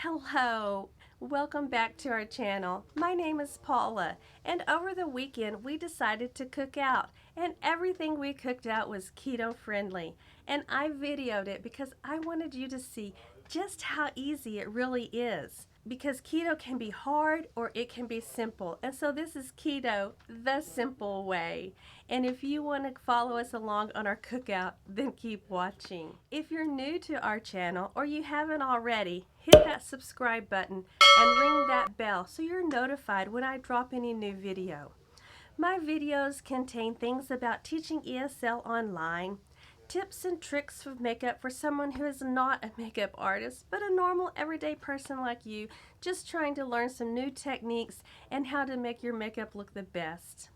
Hello, welcome back to our channel. My name is Paula, and over the weekend we decided to cook out, and everything we cooked out was keto friendly. And I videoed it because I wanted you to see just how easy it really is. Because keto can be hard or it can be simple. And so this is keto the simple way. And if you want to follow us along on our cookout, then keep watching. If you're new to our channel or you haven't already, hit that subscribe button and ring that bell so you're notified when I drop any new video. My videos contain things about teaching ESL online, tips and tricks for makeup for someone who is not a makeup artist, but a normal everyday person like you, just trying to learn some new techniques and how to make your makeup look the best.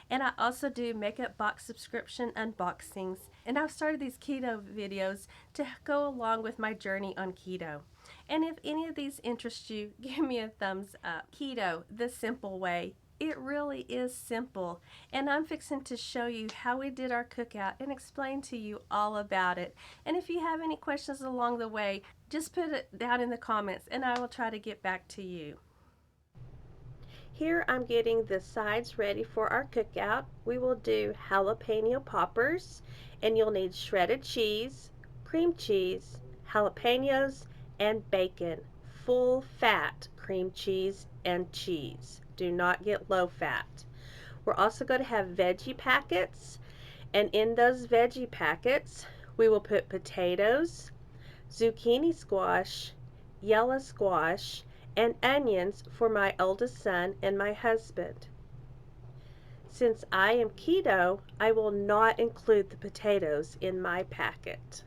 And I also do makeup box subscription unboxings, and I've started these keto videos to go along with my journey on keto. And if any of these interest you, give me a thumbs up. Keto, the simple way. It really is simple, and I'm fixing to show you how we did our cookout and explain to you all about it. And if you have any questions along the way, just put it down in the comments and I will try to get back to you. Here I'm getting the sides ready for our cookout. We will do jalapeno poppers, and you'll need shredded cheese, cream cheese, jalapenos, and bacon. Full fat cream cheese and cheese. Do not get low fat. We're also going to have veggie packets, and in those veggie packets we will put potatoes, zucchini squash, yellow squash, and onions for my oldest son and my husband. Since I am keto, I will not include the potatoes in my packet.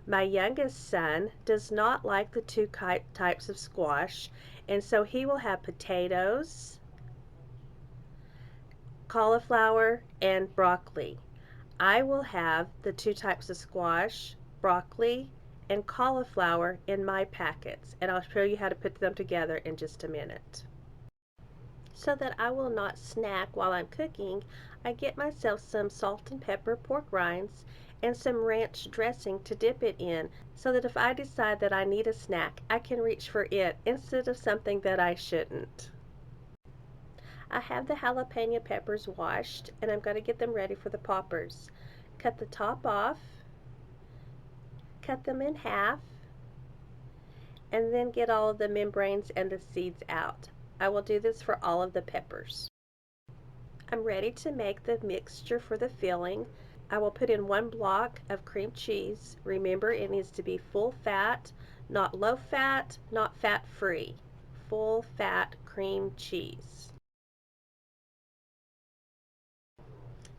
My youngest son does not like the two types of squash, and so he will have potatoes, cauliflower, and broccoli. I will have the two types of squash, broccoli, and cauliflower in my packets, and I'll show you how to put them together in just a minute. So that I will not snack while I'm cooking, I get myself some salt and pepper pork rinds and some ranch dressing to dip it in, so that if I decide that I need a snack, I can reach for it instead of something that I shouldn't. I have the jalapeno peppers washed, and I'm going to get them ready for the poppers. Cut the top off, cut them in half, and then get all of the membranes and the seeds out. I will do this for all of the peppers. I'm ready to make the mixture for the filling. I will put in 1 block of cream cheese. Remember, it needs to be full fat, not low fat, not fat free. Full fat cream cheese.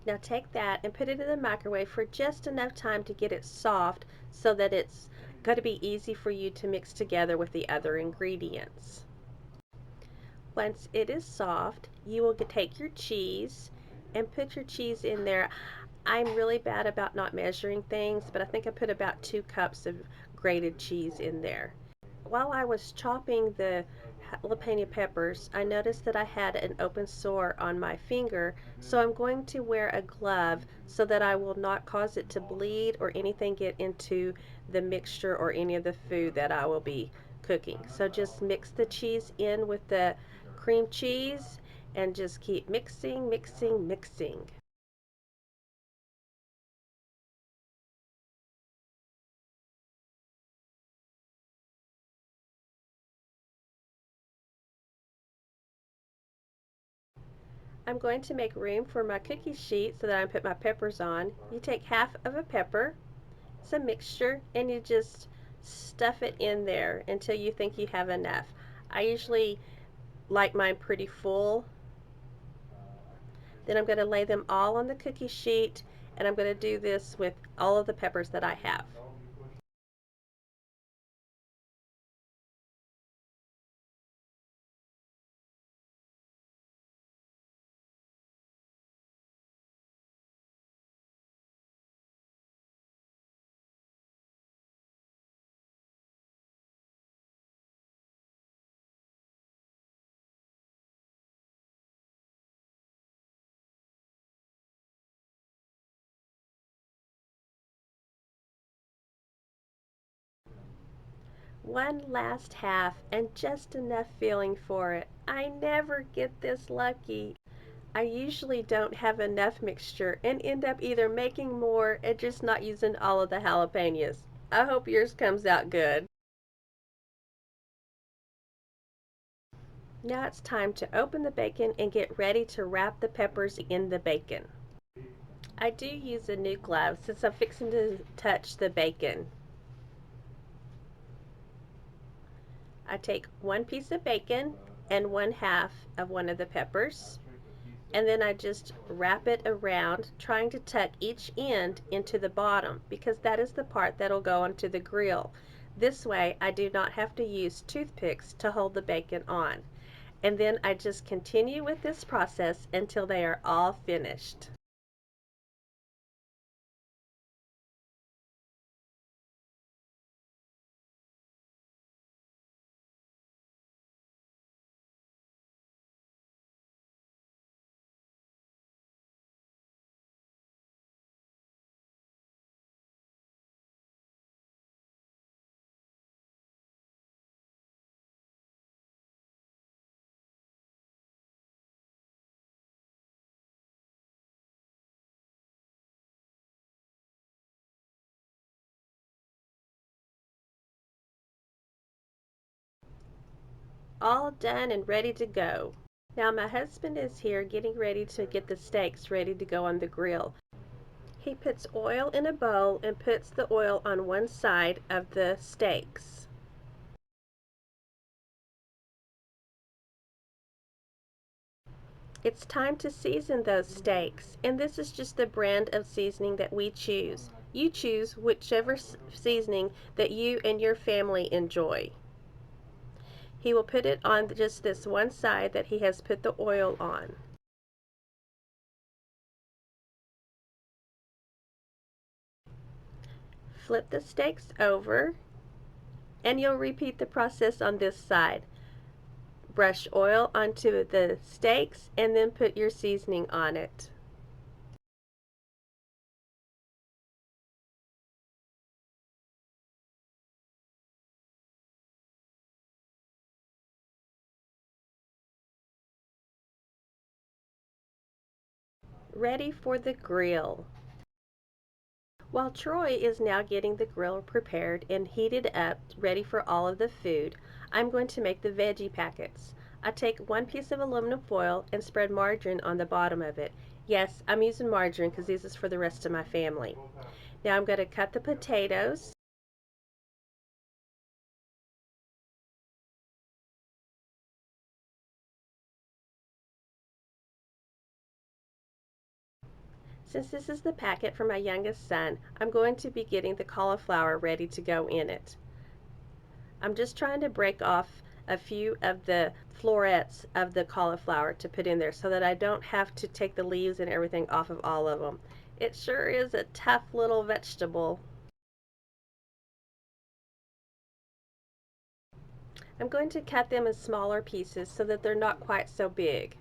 Now take that and put it in the microwave for just enough time to get it soft so that it's going to be easy for you to mix together with the other ingredients. Once it is soft, you will take your cheese and put your cheese in there. I'm really bad about not measuring things, but I think I put about 2 cups of grated cheese in there. While I was chopping the jalapeno peppers, I noticed that I had an open sore on my finger, so I'm going to wear a glove so that I will not cause it to bleed or anything get into the mixture or any of the food that I will be cooking. So just mix the cheese in with the cream cheese and just keep mixing, mixing, mixing. I'm going to make room for my cookie sheet so that I can put my peppers on. You take half of a pepper, some mixture, and you just stuff it in there until you think you have enough. I usually like mine pretty full. Then I'm going to lay them all on the cookie sheet, and I'm going to do this with all of the peppers that I have. One last half and just enough filling for it. I never get this lucky. I usually don't have enough mixture and end up either making more and just not using all of the jalapenos. I hope yours comes out good. Now it's time to open the bacon and get ready to wrap the peppers in the bacon. I do use a new glove since I'm fixing to touch the bacon. I take one piece of bacon and one half of one of the peppers, and then I just wrap it around, trying to tuck each end into the bottom because that is the part that'll go onto the grill. This way I do not have to use toothpicks to hold the bacon on. And then I just continue with this process until they are all finished. All done and ready to go. Now my husband is here getting ready to get the steaks ready to go on the grill. He puts oil in a bowl and puts the oil on one side of the steaks. It's time to season those steaks, and this is just the brand of seasoning that we choose. You choose whichever seasoning that you and your family enjoy. He will put it on just this one side that he has put the oil on. Flip the steaks over, and you'll repeat the process on this side. Brush oil onto the steaks and then put your seasoning on it. Ready for the grill. While Troy is now getting the grill prepared and heated up, ready for all of the food, I'm going to make the veggie packets. I take one piece of aluminum foil and spread margarine on the bottom of it. Yes, I'm using margarine because this is for the rest of my family. Now I'm going to cut the potatoes. Since this is the packet for my youngest son, I'm going to be getting the cauliflower ready to go in it. I'm just trying to break off a few of the florets of the cauliflower to put in there so that I don't have to take the leaves and everything off of all of them. It sure is a tough little vegetable. I'm going to cut them in smaller pieces so that they're not quite so big.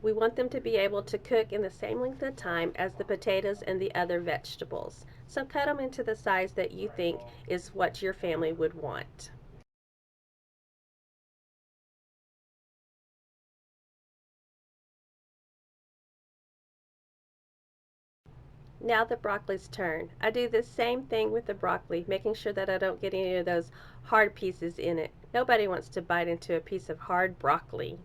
We want them to be able to cook in the same length of time as the potatoes and the other vegetables. So cut them into the size that you think is what your family would want. Now the broccoli's turn. I do the same thing with the broccoli, making sure that I don't get any of those hard pieces in it. Nobody wants to bite into a piece of hard broccoli.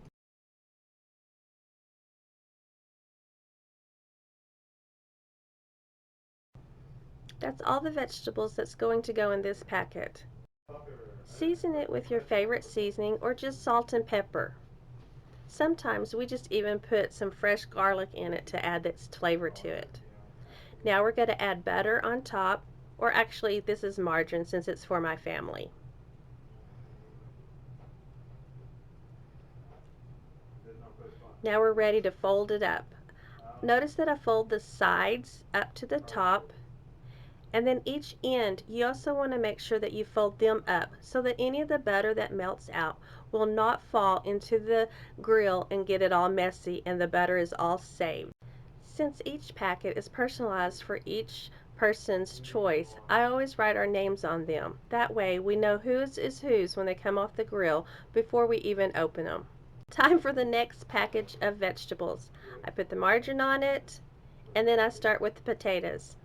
That's all the vegetables that's going to go in this packet. Season it with your favorite seasoning or just salt and pepper. Sometimes we just even put some fresh garlic in it to add its flavor to it. Now we're going to add butter on top, or actually this is margarine since it's for my family. Now we're ready to fold it up. Notice that I fold the sides up to the top, and then each end you also want to make sure that you fold them up so that any of the butter that melts out will not fall into the grill and get it all messy and the butter is all saved. Since each packet is personalized for each person's choice, I always write our names on them. That way we know whose is whose when they come off the grill before we even open them. Time for the next package of vegetables. I put the margarine on it, and then I start with the potatoes.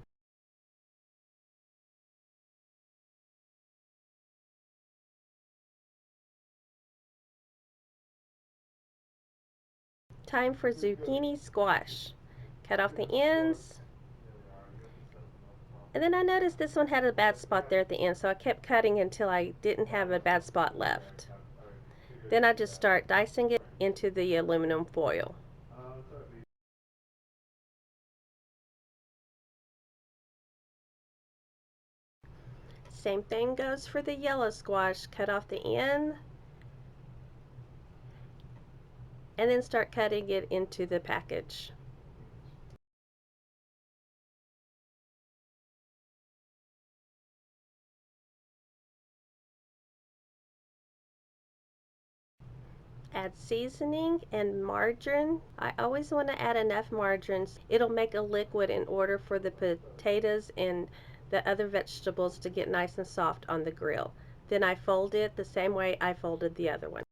Time for zucchini squash. Cut off the ends. And then I noticed this one had a bad spot there at the end, so I kept cutting until I didn't have a bad spot left. Then I just start dicing it into the aluminum foil. Same thing goes for the yellow squash. Cut off the end and then start cutting it into the package. Add seasoning and margarine. I always want to add enough margarine. It'll make a liquid in order for the potatoes and the other vegetables to get nice and soft on the grill. Then I fold it the same way I folded the other one.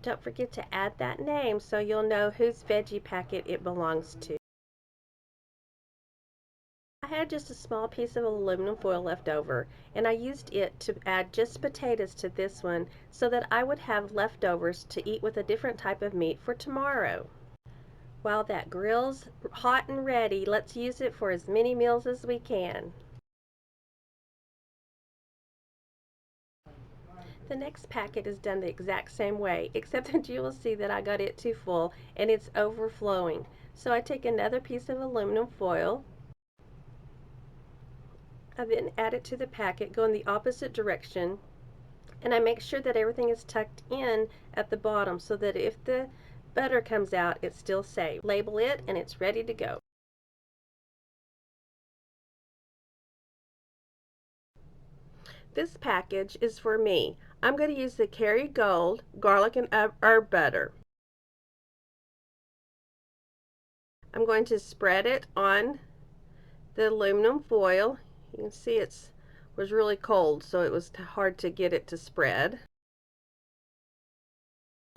Don't forget to add that name so you'll know whose veggie packet it belongs to. I had just a small piece of aluminum foil left over, and I used it to add just potatoes to this one so that I would have leftovers to eat with a different type of meat for tomorrow. While that grill's hot and ready, let's use it for as many meals as we can. The next packet is done the exact same way, except that you will see that I got it too full and it's overflowing. So I take another piece of aluminum foil. I then add it to the packet, go in the opposite direction, and I make sure that everything is tucked in at the bottom so that if the butter comes out, it's still safe. Label it and it's ready to go. This package is for me. I'm going to use the Kerrygold garlic and herb butter. I'm going to spread it on the aluminum foil. You can see it was really cold, so it was hard to get it to spread.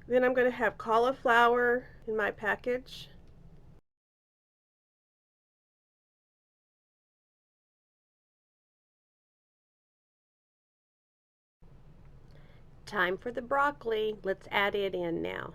Then I'm going to have cauliflower in my package. Time for the broccoli. Let's add it in now.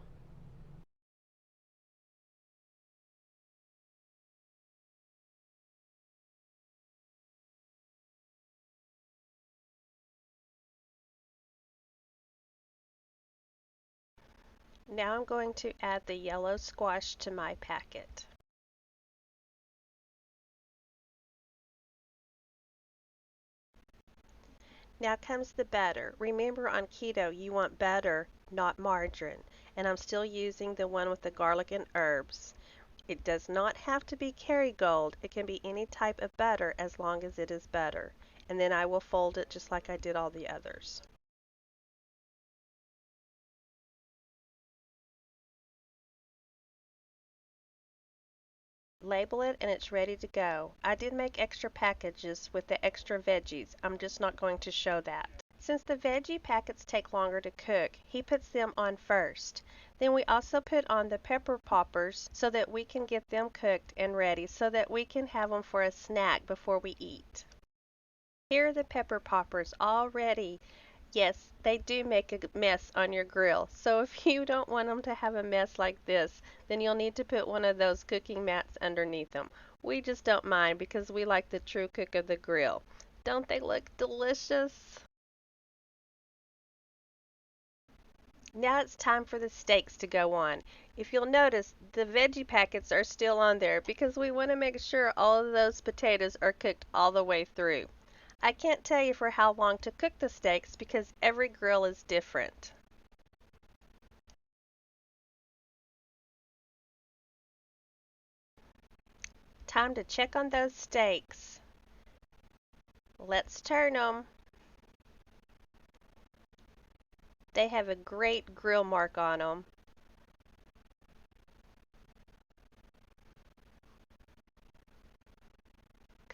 Now I'm going to add the yellow squash to my packet. Now comes the butter. Remember on keto you want butter, not margarine. And I'm still using the one with the garlic and herbs. It does not have to be Kerrygold. It can be any type of butter as long as it is butter. And then I will fold it just like I did all the others. Label it and it's ready to go. I did make extra packages with the extra veggies. I'm just not going to show that. Since the veggie packets take longer to cook, he puts them on first. Then we also put on the pepper poppers so that we can get them cooked and ready so that we can have them for a snack before we eat. Here are the pepper poppers all ready. Yes, they do make a mess on your grill. So if you don't want them to have a mess like this, then you'll need to put one of those cooking mats underneath them. We just don't mind because we like the true cook of the grill. Don't they look delicious? Now it's time for the steaks to go on. If you'll notice, the veggie packets are still on there because we want to make sure all of those potatoes are cooked all the way through. I can't tell you for how long to cook the steaks because every grill is different. Time to check on those steaks. Let's turn them. They have a great grill mark on them.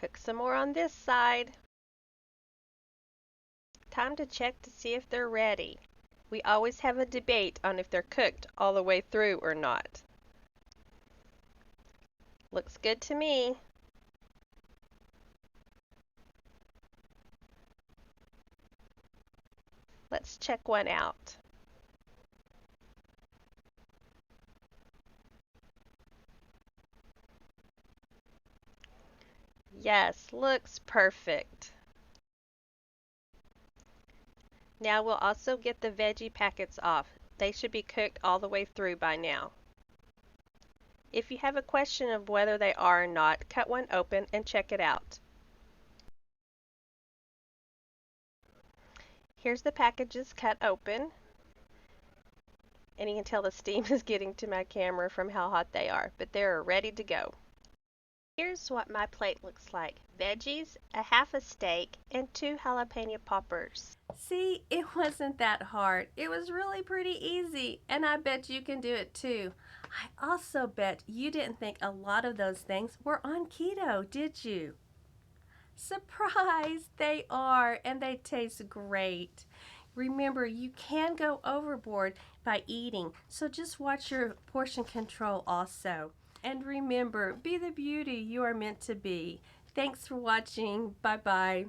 Cook some more on this side. Time to check to see if they're ready. We always have a debate on if they're cooked all the way through or not. Looks good to me. Let's check one out. Yes, looks perfect. Now we'll also get the veggie packets off. They should be cooked all the way through by now. If you have a question of whether they are or not, cut one open and check it out. Here's the packages cut open. And you can tell the steam is getting to my camera from how hot they are, but they're ready to go. Here's what my plate looks like. Veggies, a half a steak, and 2 jalapeno poppers. See, it wasn't that hard. It was really pretty easy, and I bet you can do it too. I also bet you didn't think a lot of those things were on keto, did you? Surprise! They are, and they taste great. Remember, you can go overboard by eating, so just watch your portion control also. And remember, be the beauty you are meant to be. Thanks for watching. Bye-bye.